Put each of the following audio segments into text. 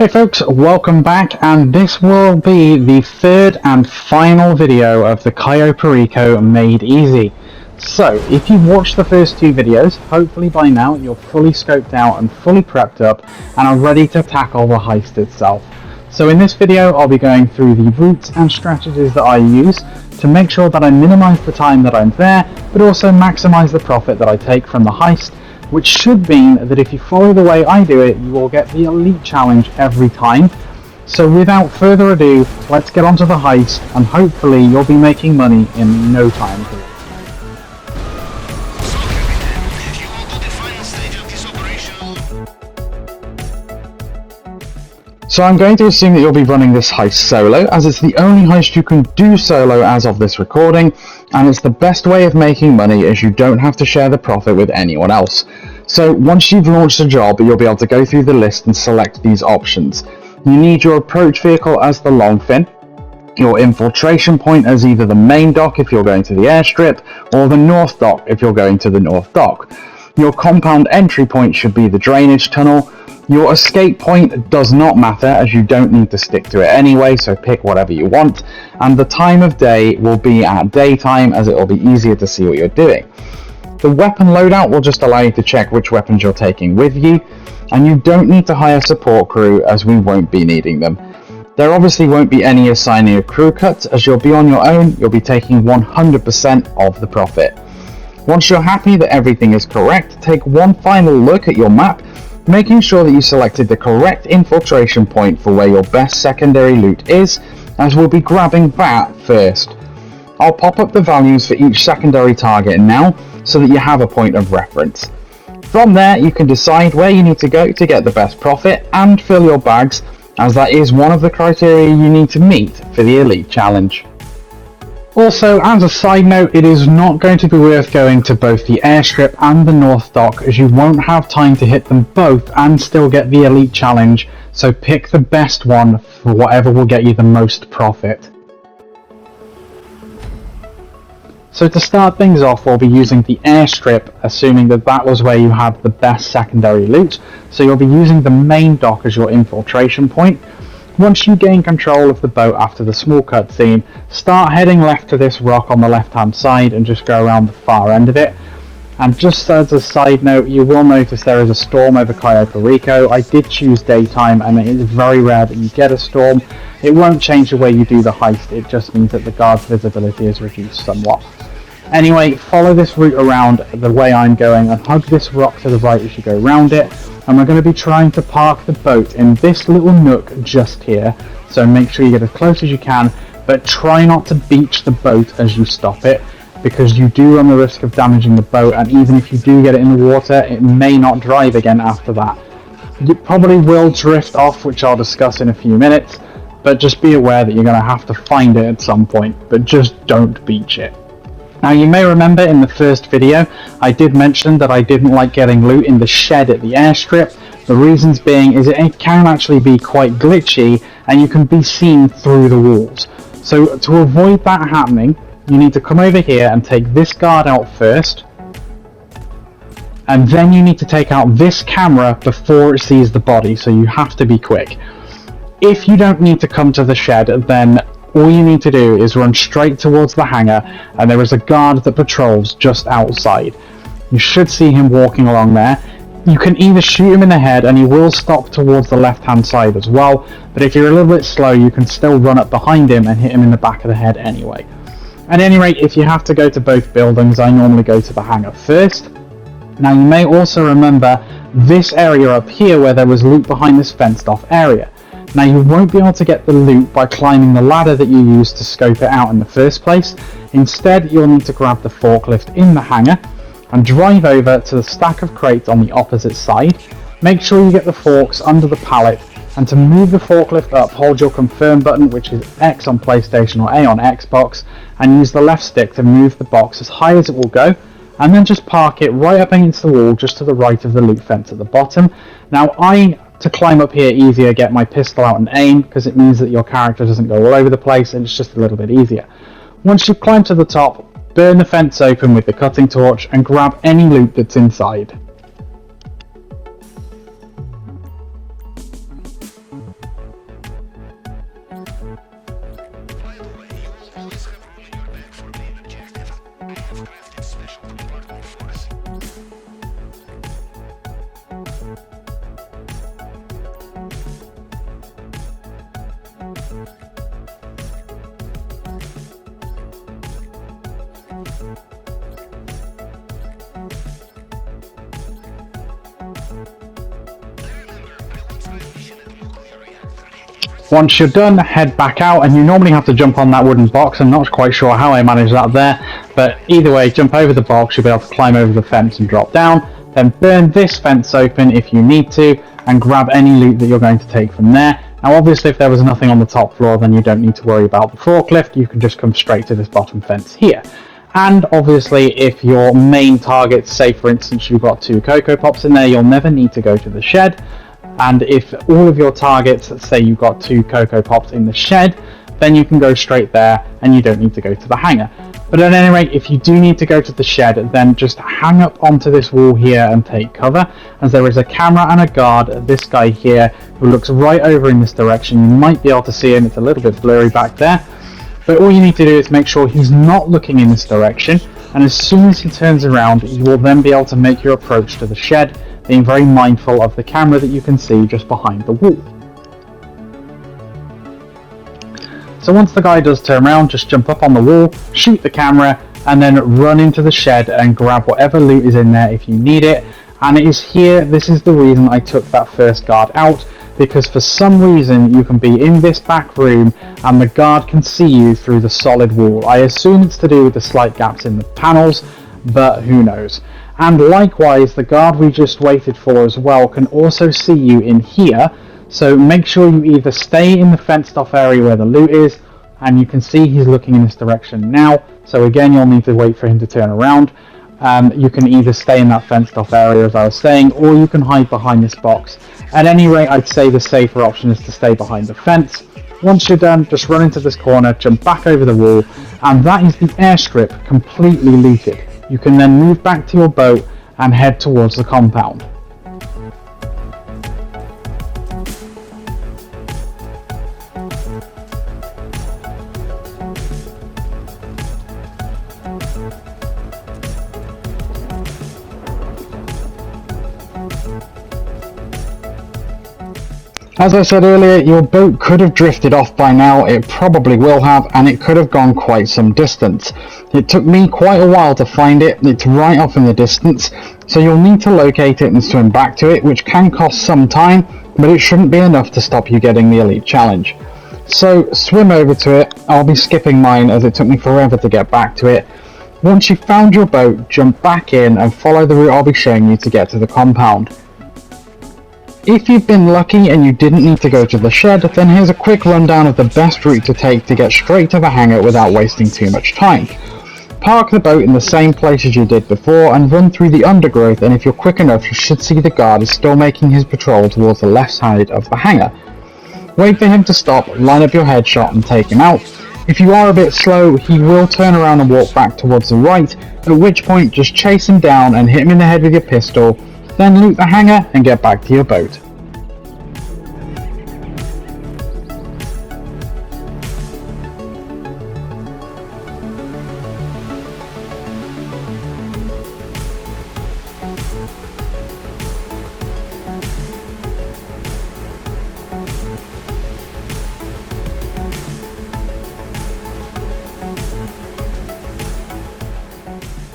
Hey folks, welcome back, and this will be the third and final video of the Cayo Perico Made Easy. So, if you've watched the first two videos, hopefully by now you're fully scoped out and fully prepped up and are ready to tackle the heist itself. So in this video I'll be going through the routes and strategies that I use to make sure that I minimise the time that I'm there, but also maximise the profit that I take from the heist, which should mean that if you follow the way I do it, you will get the Elite Challenge every time. So without further ado, let's get onto the heist, and hopefully you'll be making money in no time. So I'm going to assume that you'll be running this heist solo, as it's the only heist you can do solo as of this recording, and it's the best way of making money as you don't have to share the profit with anyone else. So once you've launched a job, you'll be able to go through the list and select these options. You need your approach vehicle as the long fin, your infiltration point as either the main dock if you're going to the airstrip, or the north dock if you're going to the north dock. Your compound entry point should be the drainage tunnel. Your escape point does not matter, as you don't need to stick to it anyway, so pick whatever you want, and the time of day will be at daytime, as it will be easier to see what you're doing. The weapon loadout will just allow you to check which weapons you're taking with you, and you don't need to hire support crew, as we won't be needing them. There obviously won't be any assigning of crew cuts, as you'll be on your own. You'll be taking 100% of the profit. Once you're happy that everything is correct, take one final look at your map, making sure that you selected the correct infiltration point for where your best secondary loot is, as we'll be grabbing that first. I'll pop up the values for each secondary target now, so that you have a point of reference. From there you can decide where you need to go to get the best profit and fill your bags, as that is one of the criteria you need to meet for the Elite Challenge. Also, as a side note, it is not going to be worth going to both the airstrip and the north dock, as you won't have time to hit them both and still get the Elite Challenge, so pick the best one for whatever will get you the most profit. So to start things off, we'll be using the airstrip, assuming that that was where you had the best secondary loot, so you'll be using the main dock as your infiltration point. Once you gain control of the boat after the small cutscene, start heading left to this rock on the left hand side and just go around the far end of it. And just as a side note, you will notice there is a storm over Cayo Perico. I did choose daytime, and it is very rare that you get a storm. It won't change the way you do the heist, it just means that the guard's visibility is reduced somewhat. Anyway, follow this route around the way I'm going and hug this rock to the right as you go around it, and we're going to be trying to park the boat in this little nook just here, so make sure you get as close as you can, but try not to beach the boat as you stop it, because you do run the risk of damaging the boat, and even if you do get it in the water, it may not drive again after that. It probably will drift off, which I'll discuss in a few minutes, but just be aware that you're going to have to find it at some point, but just don't beach it. Now, you may remember in the first video I did mention that I didn't like getting loot in the shed at the airstrip. The reasons being is it can actually be quite glitchy and you can be seen through the walls. So to avoid that happening, you need to come over here and take this guard out first, and then you need to take out this camera before it sees the body, so you have to be quick. If you don't need to come to the shed, then all you need to do is run straight towards the hangar, and there is a guard that patrols just outside. You should see him walking along there. You can either shoot him in the head, and he will stop towards the left hand side as well, but if you're a little bit slow you can still run up behind him and hit him in the back of the head anyway. At any rate, if you have to go to both buildings, I normally go to the hangar first. Now, you may also remember this area up here where there was loot behind this fenced off area. Now, you won't be able to get the loot by climbing the ladder that you used to scope it out in the first place. Instead, you'll need to grab the forklift in the hangar and drive over to the stack of crates on the opposite side. Make sure you get the forks under the pallet, and to move the forklift up, hold your confirm button, which is X on PlayStation or A on Xbox, and use the left stick to move the box as high as it will go, and then just park it right up against the wall just to the right of the loot fence at the bottom. Now, to climb up here easier, get my pistol out and aim, because it means that your character doesn't go all over the place and it's just a little bit easier. Once you climb to the top, burn the fence open with the cutting torch and grab any loot that's inside. Once you're done, head back out, and you normally have to jump on that wooden box. I'm not quite sure how I managed that there, but either way, jump over the box, you'll be able to climb over the fence and drop down, then burn this fence open if you need to, and grab any loot that you're going to take from there. Now obviously if there was nothing on the top floor, then you don't need to worry about the forklift, you can just come straight to this bottom fence here. And obviously if your main target, say for instance you've got 2 Cocoa Pops in there, you'll never need to go to the shed. And if all of your targets, say you've got 2 Cocoa Pops in the shed, then you can go straight there and you don't need to go to the hangar. But at any rate, if you do need to go to the shed, then just hang up onto this wall here and take cover, as there is a camera and a guard, this guy here, who looks right over in this direction. You might be able to see him, it's a little bit blurry back there. But all you need to do is make sure he's not looking in this direction, and as soon as he turns around, you will then be able to make your approach to the shed, being very mindful of the camera that you can see just behind the wall. So once the guy does turn around, just jump up on the wall, shoot the camera, and then run into the shed and grab whatever loot is in there if you need it. And it is here, this is the reason I took that first guard out, because for some reason you can be in this back room and the guard can see you through the solid wall. I assume it's to do with the slight gaps in the panels, but who knows. And likewise, the guard we just waited for as well can also see you in here. So make sure you either stay in the fenced off area where the loot is, and you can see he's looking in this direction now. So again, you'll need to wait for him to turn around. You can either stay in that fenced off area as I was saying, or you can hide behind this box. At any rate, I'd say the safer option is to stay behind the fence. Once you're done, just run into this corner, jump back over the wall, and that is the airstrip completely looted. You can then move back to your boat and head towards the compound. As I said earlier, your boat could have drifted off by now, it probably will have, and it could have gone quite some distance. It took me quite a while to find it, it's right off in the distance, so you'll need to locate it and swim back to it, which can cost some time, but it shouldn't be enough to stop you getting the Elite Challenge. So swim over to it, I'll be skipping mine as it took me forever to get back to it. Once you've found your boat, jump back in and follow the route I'll be showing you to get to the compound. If you've been lucky and you didn't need to go to the shed, then here's a quick rundown of the best route to take to get straight to the hangar without wasting too much time. Park the boat in the same place as you did before and run through the undergrowth, and if you're quick enough you should see the guard is still making his patrol towards the left side of the hangar. Wait for him to stop, line up your headshot and take him out. If you are a bit slow, he will turn around and walk back towards the right, at which point just chase him down and hit him in the head with your pistol, then loot the hangar and get back to your boat.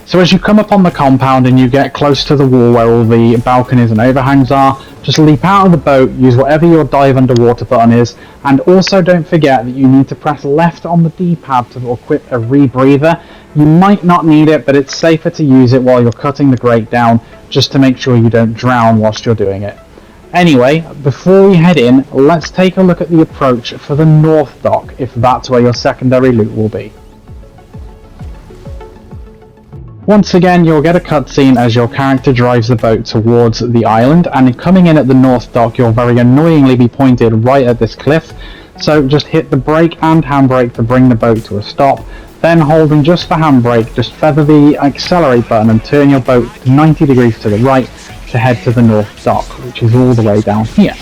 So as you come up on the compound and you get close to the wall where all the balconies and overhangs are, just leap out of the boat, use whatever your dive underwater button is, and also don't forget that you need to press left on the D-pad to equip a rebreather. You might not need it, but it's safer to use it while you're cutting the grate down, just to make sure you don't drown whilst you're doing it. Anyway, before we head in, let's take a look at the approach for the North Dock, if that's where your secondary loot will be. Once again, you'll get a cutscene as your character drives the boat towards the island, and coming in at the North Dock, you'll very annoyingly be pointed right at this cliff, so just hit the brake and handbrake to bring the boat to a stop, then holding just the handbrake, just feather the accelerate button and turn your boat 90 degrees to the right to head to the North Dock, which is all the way down here.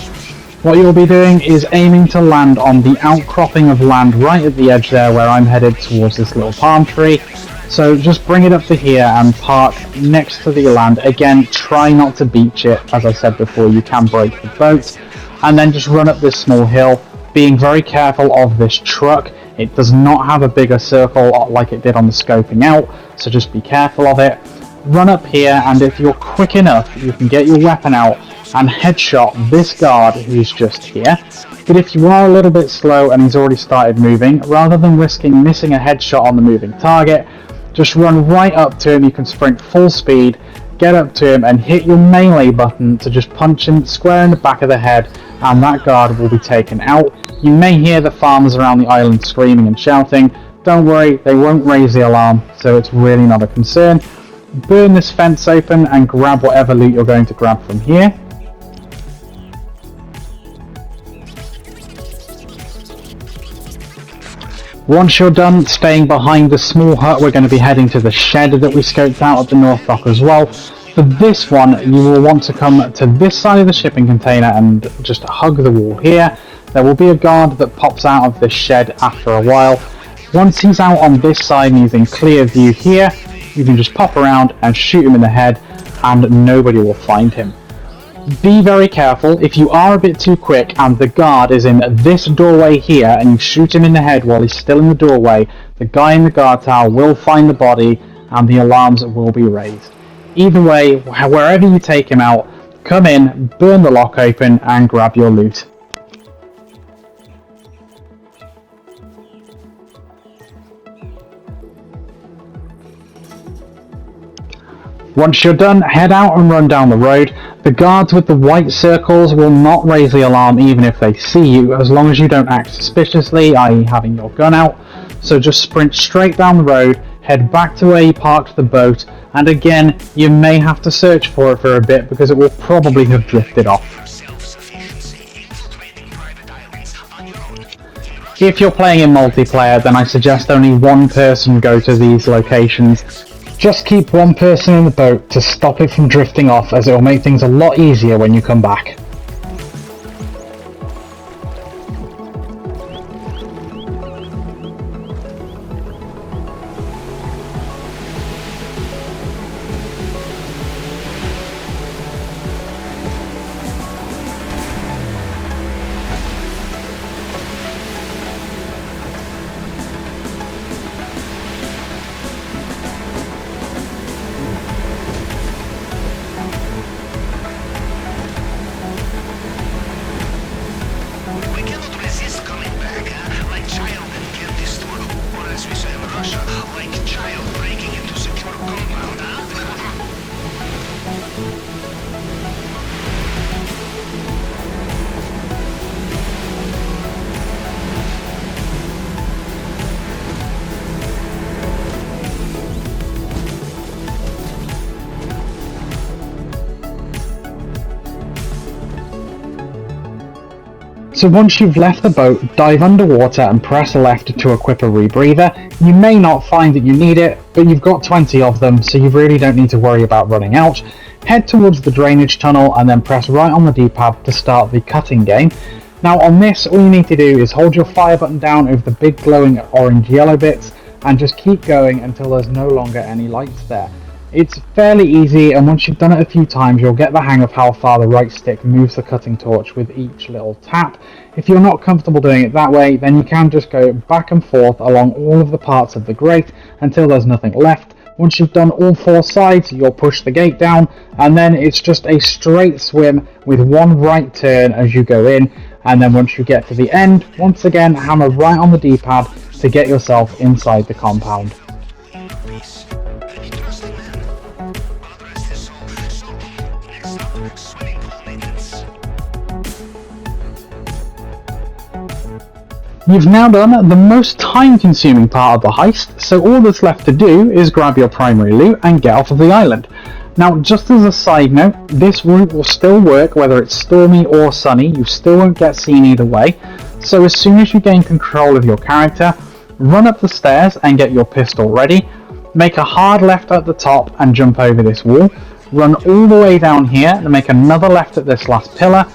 What you'll be doing is aiming to land on the outcropping of land right at the edge there where I'm headed towards this little palm tree. So just bring it up to here and park next to the land. Again, try not to beach it, as I said before, you can break the boat. And then just run up this small hill, being very careful of this truck. It does not have a bigger circle like it did on the scoping out, so just be careful of it. Run up here, and if you're quick enough, you can get your weapon out, and headshot this guard who's just here. But if you are a little bit slow and he's already started moving, rather than risking missing a headshot on the moving target, just run right up to him. You can sprint full speed, get up to him and hit your melee button to just punch him square in the back of the head, and that guard will be taken out. You may hear the farmers around the island screaming and shouting. Don't worry, they won't raise the alarm, so it's really not a concern. Burn this fence open and grab whatever loot you're going to grab from here. Once you're done staying behind the small hut, we're going to be heading to the shed that we scoped out at the North Dock as well. For this one, you will want to come to this side of the shipping container and just hug the wall here. There will be a guard that pops out of this shed after a while. Once he's out on this side and he's in clear view here, you can just pop around and shoot him in the head and nobody will find him. Be very careful. If you are a bit too quick and the guard is in this doorway here and you shoot him in the head while he's still in the doorway, the guy in the guard tower will find the body and the alarms will be raised. Either way, wherever you take him out, come in, burn the lock open and grab your loot. Once you're done, head out and run down the road. The guards with the white circles will not raise the alarm even if they see you, as long as you don't act suspiciously, i.e. having your gun out. So just sprint straight down the road, head back to where you parked the boat, and again, you may have to search for it for a bit because it will probably have drifted off. If you're playing in multiplayer, then I suggest only one person go to these locations. Just keep one person in the boat to stop it from drifting off, as it will make things a lot easier when you come back. So once you've left the boat, dive underwater and press left to equip a rebreather. You may not find that you need it, but you've got 20 of them, so you really don't need to worry about running out. Head towards the drainage tunnel and then press right on the D-pad to start the cutting game. Now on this, all you need to do is hold your fire button down over the big glowing orange-yellow bits and just keep going until there's no longer any lights there. It's fairly easy, and once you've done it a few times, you'll get the hang of how far the right stick moves the cutting torch with each little tap. If you're not comfortable doing it that way, then you can just go back and forth along all of the parts of the grate until there's nothing left. Once you've done all four sides, you'll push the gate down, and then it's just a straight swim with one right turn as you go in, and then once you get to the end, once again hammer right on the D-pad to get yourself inside the compound. You've now done the most time-consuming part of the heist, so all that's left to do is grab your primary loot and get off of the island. Now, just as a side note, this route will still work whether it's stormy or sunny. You still won't get seen either way. So as soon as you gain control of your character, run up the stairs and get your pistol ready. Make a hard left at the top and jump over this wall. Run all the way down here and make another left at this last pillar.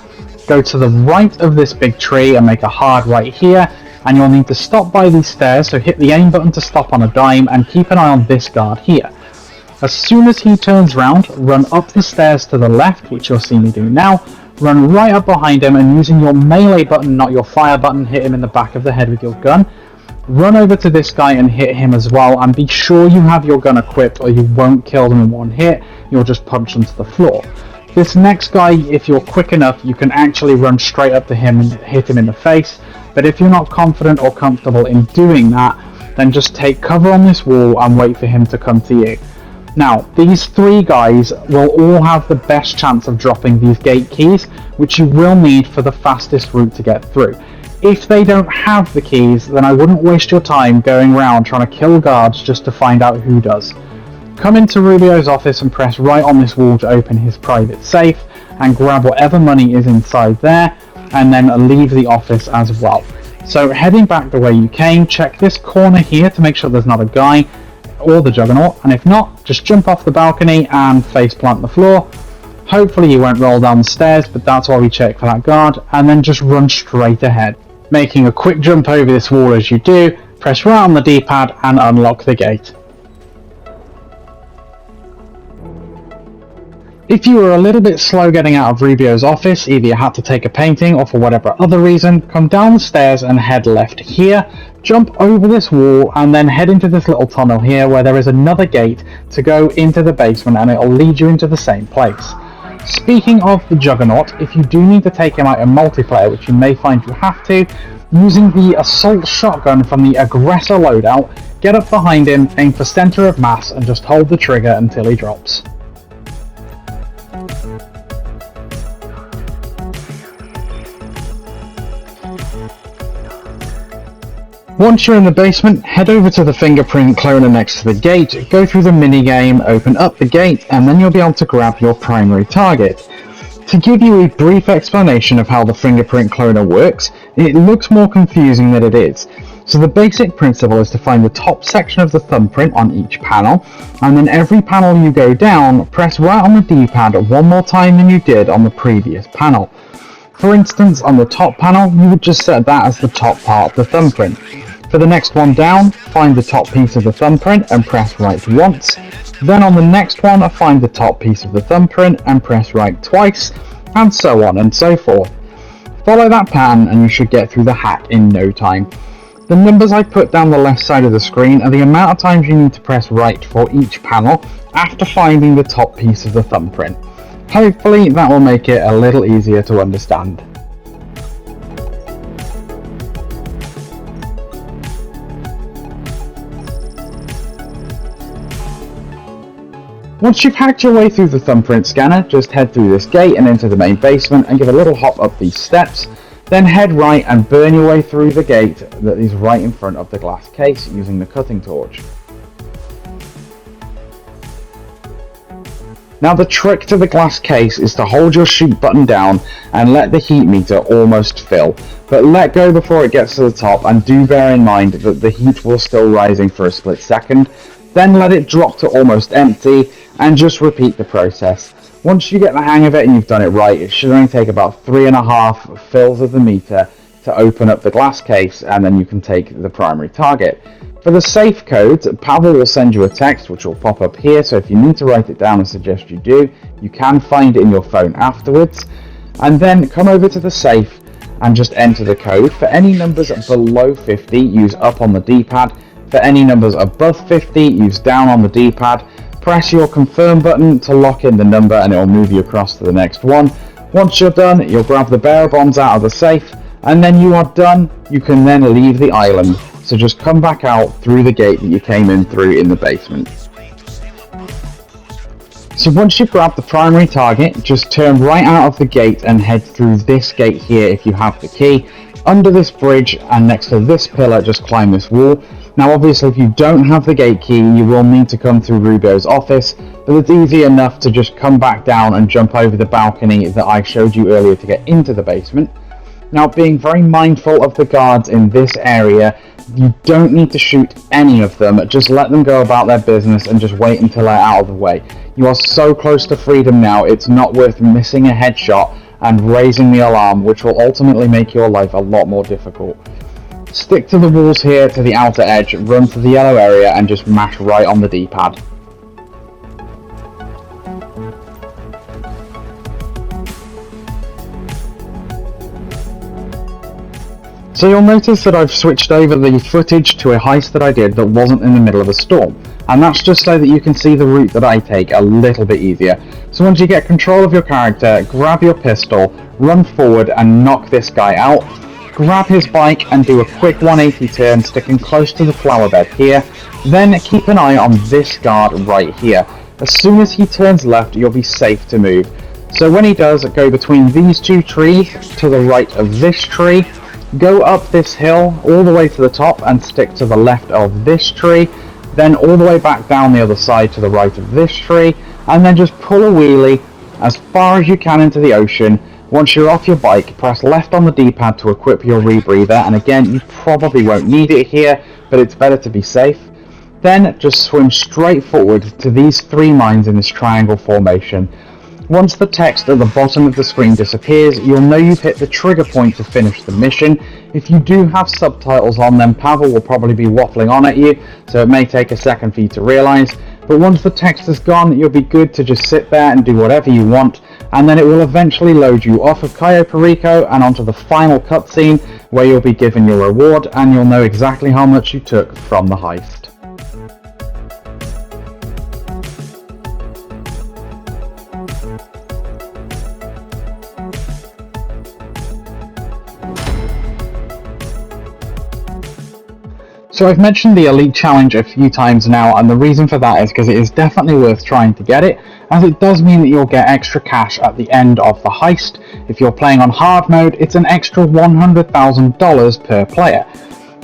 Go to the right of this big tree and make a hard right here, and you'll need to stop by these stairs, so hit the aim button to stop on a dime and keep an eye on this guard here. As soon as he turns round, run up the stairs to the left, which you'll see me do now, run right up behind him and using your melee button, not your fire button, hit him in the back of the head with your gun. Run over to this guy and hit him as well, and be sure you have your gun equipped or you won't kill them in one hit, you'll just punch them to the floor. This next guy, if you're quick enough, you can actually run straight up to him and hit him in the face, but if you're not confident or comfortable in doing that, then just take cover on this wall and wait for him to come to you. Now, these three guys will all have the best chance of dropping these gate keys, which you will need for the fastest route to get through. If they don't have the keys, then I wouldn't waste your time going around trying to kill guards just to find out who does. Come into Rubio's office and press right on this wall to open his private safe and grab whatever money is inside there, and then leave the office as well. So heading back the way you came, check this corner here to make sure there's not a guy or the Juggernaut, and if not, just jump off the balcony and face plant the floor. Hopefully you won't roll down the stairs, but that's why we check for that guard, and then just run straight ahead. Making a quick jump over this wall as you do, press right on the D-pad and unlock the gate. If you were a little bit slow getting out of Rubio's office, either you had to take a painting or for whatever other reason, come down the stairs and head left here, jump over this wall and then head into this little tunnel here where there is another gate to go into the basement, and it will lead you into the same place. Speaking of the Juggernaut, if you do need to take him out in multiplayer, which you may find you have to, using the assault shotgun from the aggressor loadout, get up behind him, aim for center of mass and just hold the trigger until he drops. Once you're in the basement, head over to the Fingerprint Cloner next to the gate, go through the minigame, open up the gate, and then you'll be able to grab your primary target. To give you a brief explanation of how the Fingerprint Cloner works, it looks more confusing than it is. So the basic principle is to find the top section of the thumbprint on each panel, and then every panel you go down, press right on the D-pad one more time than you did on the previous panel. For instance, on the top panel, you would just set that as the top part of the thumbprint. For the next one down, find the top piece of the thumbprint and press right once. Then on the next one, find the top piece of the thumbprint and press right twice, and so on and so forth. Follow that pattern and you should get through the hack in no time. The numbers I put down the left side of the screen are the amount of times you need to press right for each panel after finding the top piece of the thumbprint. Hopefully that will make it a little easier to understand. Once you've hacked your way through the thumbprint scanner, just head through this gate and into the main basement and give a little hop up these steps, then head right and burn your way through the gate that is right in front of the glass case using the cutting torch. Now the trick to the glass case is to hold your shoot button down and let the heat meter almost fill, but let go before it gets to the top, and do bear in mind that the heat will still rising for a split second. Then let it drop to almost empty and just repeat the process. Once you get the hang of it and you've done it right, it should only take about 3.5 fills of the meter to open up the glass case, and then you can take the primary target. For the safe code, Pavel will send you a text which will pop up here, so if you need to write it down, I suggest you do. You can find it in your phone afterwards. And then come over to the safe and just enter the code. For any numbers below 50, use up on the D-pad. For any numbers above 50, use down on the D-pad. Press your confirm button to lock in the number and it will move you across to the next one. Once you're done, you'll grab the bearer bonds out of the safe, and then you are done. You can then leave the island. So just come back out through the gate that you came in through in the basement. So once you've grabbed the primary target, just turn right out of the gate and head through this gate here if you have the key. Under this bridge and next to this pillar, just climb this wall. Now obviously if you don't have the gate key, you will need to come through Rubio's office, but it's easy enough to just come back down and jump over the balcony that I showed you earlier to get into the basement. Now, being very mindful of the guards in this area, you don't need to shoot any of them, just let them go about their business and just wait until they're out of the way. You are so close to freedom now, it's not worth missing a headshot and raising the alarm, which will ultimately make your life a lot more difficult. Stick to the walls here to the outer edge, run to the yellow area and just mash right on the D-pad. So you'll notice that I've switched over the footage to a heist that I did that wasn't in the middle of a storm, and that's just so that you can see the route that I take a little bit easier. So once you get control of your character, grab your pistol, run forward and knock this guy out, grab his bike and do a quick 180 turn sticking close to the flower bed here, then keep an eye on this guard right here. As soon as he turns left, you'll be safe to move. So when he does, go between these two trees to the right of this tree, go up this hill all the way to the top and stick to the left of this tree, then all the way back down the other side to the right of this tree, and then just pull a wheelie as far as you can into the ocean. Once you're off your bike, press left on the D-pad to equip your rebreather, and again, you probably won't need it here, but it's better to be safe. Then just swim straight forward to these 3 mines in this triangle formation. Once the text at the bottom of the screen disappears, you'll know you've hit the trigger point to finish the mission. If you do have subtitles on, then Pavel will probably be waffling on at you, so it may take a second for you to realise. But once the text is gone, you'll be good to just sit there and do whatever you want, and then it will eventually load you off of Cayo Perico and onto the final cutscene where you'll be given your reward and you'll know exactly how much you took from the heist. So I've mentioned the Elite Challenge a few times now, and the reason for that is because it is definitely worth trying to get it, as it does mean that you'll get extra cash at the end of the heist. If you're playing on hard mode, it's an extra $100,000 per player.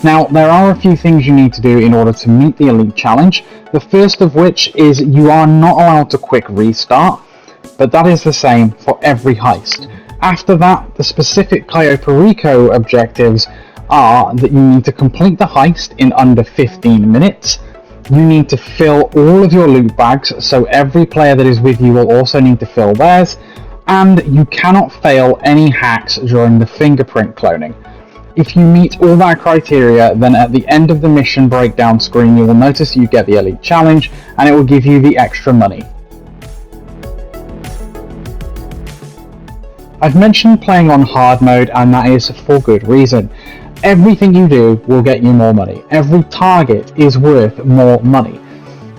Now, there are a few things you need to do in order to meet the Elite Challenge, the first of which is you are not allowed to quick restart, but that is the same for every heist. After that, the specific Cayo Perico objectives are that you need to complete the heist in under 15 minutes, you need to fill all of your loot bags, so every player that is with you will also need to fill theirs, and you cannot fail any hacks during the fingerprint cloning. If you meet all that criteria, then at the end of the mission breakdown screen you will notice you get the Elite Challenge and it will give you the extra money. I've mentioned playing on hard mode, and that is for good reason. Everything you do will get you more money. Every target is worth more money.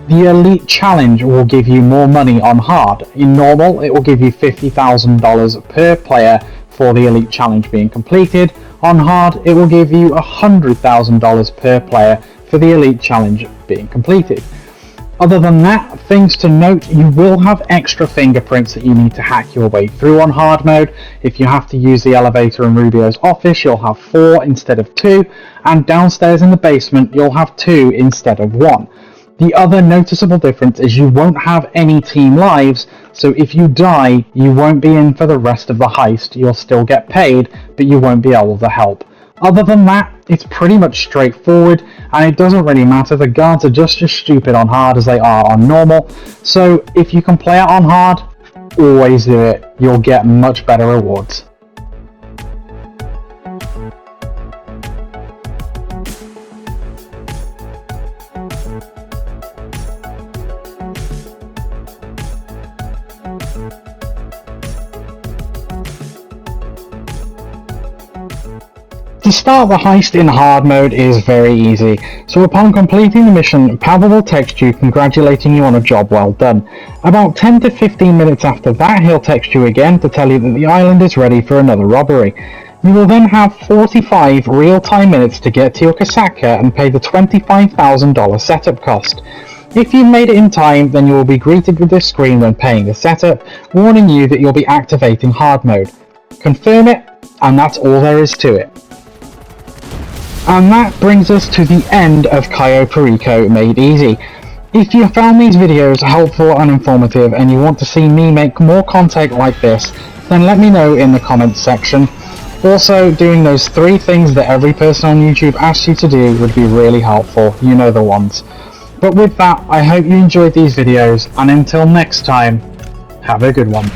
The Elite Challenge will give you more money on hard. In normal, it will give you $50,000 per player for the Elite Challenge being completed. On hard, it will give you $100,000 per player for the Elite Challenge being completed. Other than that, things to note, you will have extra fingerprints that you need to hack your way through on hard mode. If you have to use the elevator in Rubio's office, you'll have 4 instead of 2, and downstairs in the basement, you'll have 2 instead of 1. The other noticeable difference is you won't have any team lives, so if you die, you won't be in for the rest of the heist. You'll still get paid, but you won't be able to help. Other than that, it's pretty much straightforward, and it doesn't really matter. The guards are just as stupid on hard as they are on normal, so if you can play it on hard, always do it. You'll get much better rewards. To start the heist in hard mode is very easy, so upon completing the mission, Pavel will text you congratulating you on a job well done. About 10 to 15 minutes after that, he'll text you again to tell you that the island is ready for another robbery. You will then have 45 real-time minutes to get to your Kasatka and pay the $25,000 setup cost. If you've made it in time, then you will be greeted with this screen when paying the setup, warning you that you'll be activating hard mode. Confirm it, and that's all there is to it. And that brings us to the end of Cayo Perico Made Easy. If you found these videos helpful and informative and you want to see me make more content like this, then let me know in the comments section. Also, doing those 3 things that every person on YouTube asks you to do would be really helpful, you know the ones. But with that, I hope you enjoyed these videos, and until next time, have a good one.